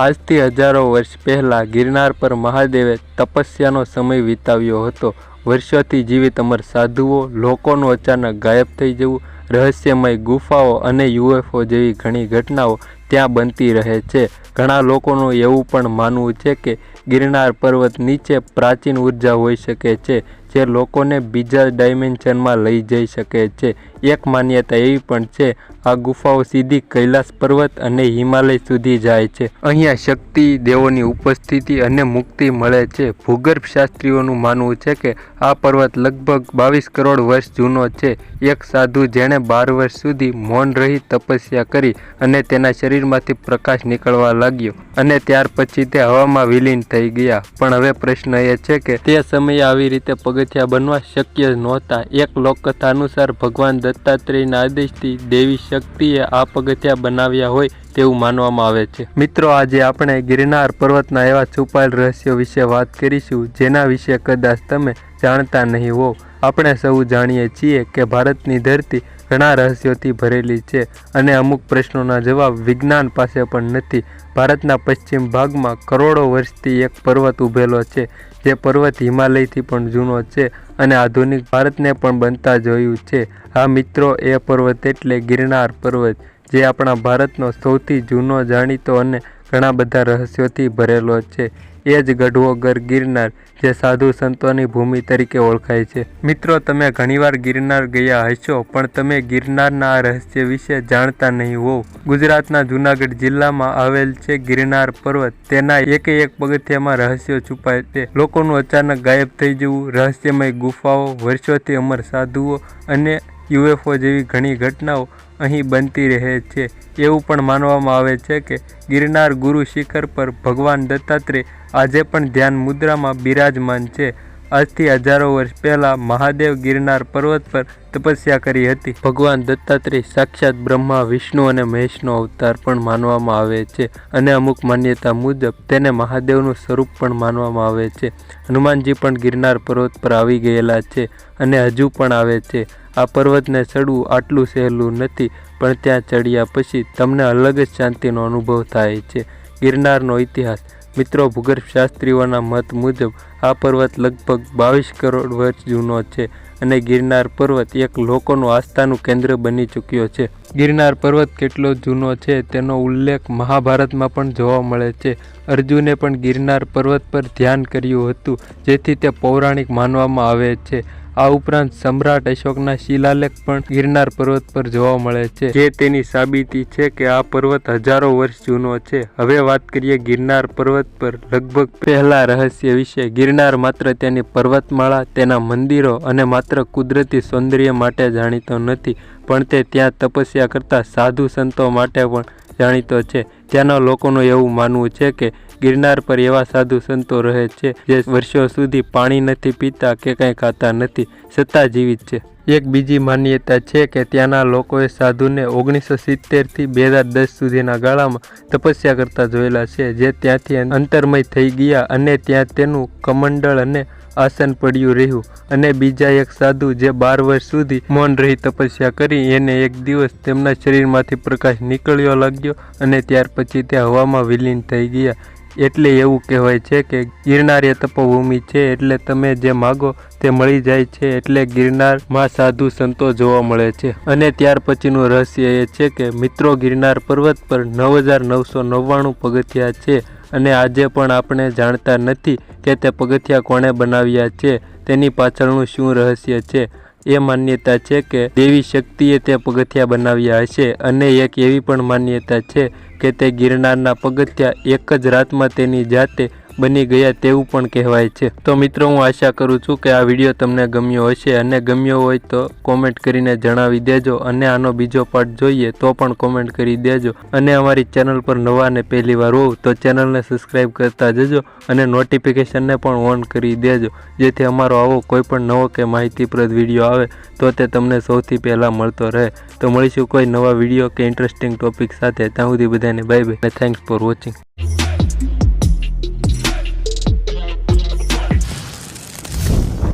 આજથી હજારો વર્ષ પહેલાં ગિરનાર પર મહાદેવે તપસ્યાનો સમય વિતાવ્યો હતો। વર્ષોથી જીવિત અમર સાધુઓ, લોકોનું અચાનક ગાયબ થઈ જવું, રહસ્યમય ગુફાઓ અને યુએફઓ જેવી ઘણી ઘટનાઓ ત્યાં બનતી રહે છે। ઘણા લોકોનું એવું પણ માનવું છે કે ગિરનાર પર્વત નીચે પ્રાચીન ઉર્જા હોઈ શકે છે જે લોકોને બીજા ડાયમેન્શનમાં લઈ જઈ શકે છે। એક માન્યતા એવી પણ છે આ ગુફાઓ સીધી કૈલાસ પર્વત અને હિમાલય સુધી જાય છે। અહીંયા શક્તિ, દેવોની ઉપસ્થિતિ અને મુક્તિ મળે છે। ભૂગર્ભ શાસ્ત્રીઓનું માનવું છે કે આ પર્વત લગભગ 22 કરોડ વર્ષ જૂનો છે। એક સાધુ જેણે 12 વર્ષ સુધી મૌન રહી તપસ્યા કરી અને તેના શરીરમાંથી પ્રકાશ નીકળવા લાગ્યો અને ત્યાર પછી તે હવામાં વિલીન થઈ ગયા। પણ હવે પ્રશ્ન એ છે કે તે સમયે આવી રીતે પગથિયા બનવા શક્ય નહોતા। એક લોકકથા અનુસાર ભગવાન દત્તાત્રેયના આદેશથી દેવી શક્તિએ આ પગથિયા બનાવ્યા હોય તેવું માનવામાં આવે છે। મિત્રો, આજે આપણે ગિરનાર પર્વતના એવા છુપાયેલ રહસ્યો વિશે વાત કરીશું જેના વિશે કદાચ તમે જાણતા નહીં હોવ। આપણે સૌ જાણીએ છીએ કે ભારતની ધરતી ઘણા રહસ્યોથી ભરેલી છે અને અમુક પ્રશ્નોના જવાબ વિજ્ઞાન પાસે પણ નથી। ભારતના પશ્ચિમ ભાગમાં કરોડો વર્ષથી એક પર્વત ઉભેલો છે જે પર્વત હિમાલયથી પણ જૂનો છે અને આધુનિક ભારતને પણ બનતા જોયું છે। હા મિત્રો, એ પર્વત એટલે ગિરનાર પર્વત જે આપણા ભારતનો સૌથી જૂનો, જાણીતો અને ઘણા બધા રહસ્યોથી ભરેલો છે। એ જ ગઢવો ગર ગિરનાર જે સાધુ સંતોની ભૂમિ તરીકે ઓળખાય છે। મિત્રો, તમે ઘણીવાર ગિરનાર ગયા હશો પણ તમે ગિરનારના આ રહસ્ય વિશે જાણતા નહીં હોવ। ગુજરાતના જૂનાગઢ જિલ્લામાં આવેલ છે ગિરનાર પર્વત। તેના એક પગથિયામાં રહસ્યો છુપાય છે। લોકોનું અચાનક ગાયબ થઈ જવું, રહસ્યમય ગુફાઓ, વર્ષોથી અમર સાધુઓ અને યુએફઓ જેવી ઘણી ઘટનાઓ અહીં બનતી રહે છે। એવું પણ માનવામાં આવે છે કે ગિરનાર ગુરુ શિખર પર ભગવાન દત્તાત્રેય આજે પણ ધ્યાન મુદ્રામાં બિરાજમાન છે। આજથી હજારો વર્ષ પહેલા મહાદેવ ગિરનાર પર્વત પર તપસ્યા કરી હતી। ભગવાન દત્તાત્રેય સાક્ષાત બ્રહ્મા, વિષ્ણુ અને મહેશનો અવતાર પણ માનવામાં આવે છે અને અમુક માન્યતા મુજબ તેને મહાદેવનું સ્વરૂપ પણ માનવામાં આવે છે। હનુમાનજી પણ ગિરનાર પર્વત પર આવી ગયેલા છે અને હજુ પણ આવે છે। આ પર્વતને ચડવું આટલું સહેલું નથી પણ ત્યાં ચડ્યા પછી તમને અલગ જ શાંતિનો અનુભવ થાય છે। ગિરનારનો ઇતિહાસ મિત્રો, ભૂગર્ભ શાસ્ત્રીઓના મત મુજબ આ પર્વત લગભગ 22 કરોડ વર્ષ જૂનો છે અને ગિરનાર પર્વત એક લોકોનું આસ્થાનું કેન્દ્ર બની ચૂક્યો છે। ગિરનાર પર્વત કેટલો જૂનો છે તેનો ઉલ્લેખ મહાભારતમાં પણ જોવા મળે છે। અર્જુને પણ ગિરનાર પર્વત પર ધ્યાન કર્યું હતું જેથી તે પૌરાણિક માનવામાં આવે છે। આ ઉપરાંત સમ્રાટ અશોકના શિલાલેખ પણ ગિરનાર પર્વત પર જોવા મળે છે જે તેની સાબિતી છે કે આ પર્વત હજારો વર્ષ જૂનો છે। હવે વાત કરીએ ગિરનાર પર્વત પર લગભગ પહેલા રહસ્ય વિશે। ગિરનાર માત્ર તેની પર્વતમાળા, તેના મંદિરો અને માત્ર કુદરતી સૌંદર્ય માટે જાણીતો નથી પણ તે ત્યાં તપસ્યા કરતા સાધુ સંતો માટે પણ જાણીતો છે। ત્યાંના લોકોનું એવું માનવું છે કે ગિરનાર પર એવા સાધુ સંતો રહે છે જે વર્ષો સુધી પાણી નથી પીતા કે કંઈ ખાતા નથી છતાં જીવિત છે। એક બીજી માન્યતા છે કે ત્યાંના લોકોએ સાધુને 1970થી 2010 સુધીના ગાળામાં તપસ્યા કરતા જોયેલા છે જે ત્યાંથી અંતર્મય થઈ ગયા અને ત્યાં તેનું કમંડળ અને આસન પડ્યું રહ્યું અને બીજા એક સાધુ જે 12 વર્ષ સુધી મૌન રહી તપસ્યા કરી એને એક દિવસ તેમના શરીરમાંથી પ્રકાશ નીકળ્યો લાગ્યો અને ત્યાર પછી તે હવામાં વિલીન થઈ ગયા। એટલે એવું કહેવાય છે કે ગિરનાર એ તપોભૂમિ છે એટલે તમે જે માગો તે મળી જાય છે। એટલે ગિરનારમાં સાધુ સંતો જોવા મળે છે। અને ત્યાર પછીનું રહસ્ય એ છે કે મિત્રો, ગિરનાર પર્વત પર 9999 પગથિયા છે અને આજે પણ આપણે જાણતા નથી કે તે પગથિયા કોણે બનાવ્યા છે, તેની પાછળનું શું રહસ્ય છે। એ માન્યતા છે કે દેવી શક્તિએ તે પગથિયા બનાવ્યા હશે અને એક એવી પણ માન્યતા છે કે તે ગિરનારના પગથિયા એક જ રાતમાં તેની જાતે બની ગયા તેવું પણ કહેવાય છે। તો મિત્રો, હું આશા કરું છું કે આ વિડીયો તમને ગમ્યો હશે અને ગમ્યો હોય તો કોમેન્ટ કરીને જણાવી દેજો અને આનો બીજો પાર્ટ જોઈએ તો પણ કોમેન્ટ કરી દેજો અને અમારી ચેનલ પર નવા અને પહેલી વાર હોવ તો ચેનલને સબસ્ક્રાઈબ કરતા જજો અને નોટિફિકેશનને પણ ઓન કરી દેજો જેથી અમારો આવો કોઈ પણ નવો કે માહિતીપ્રદ વિડીયો આવે તો તે તમને સૌથી પહેલાં મળતો રહે। તો મળીશું કોઈ નવા વિડીયો કે ઇન્ટરેસ્ટિંગ ટોપિક સાથે। ત્યાં સુધી બધાને બાય બાય અને થેન્ક્સ ફોર વોચિંગ।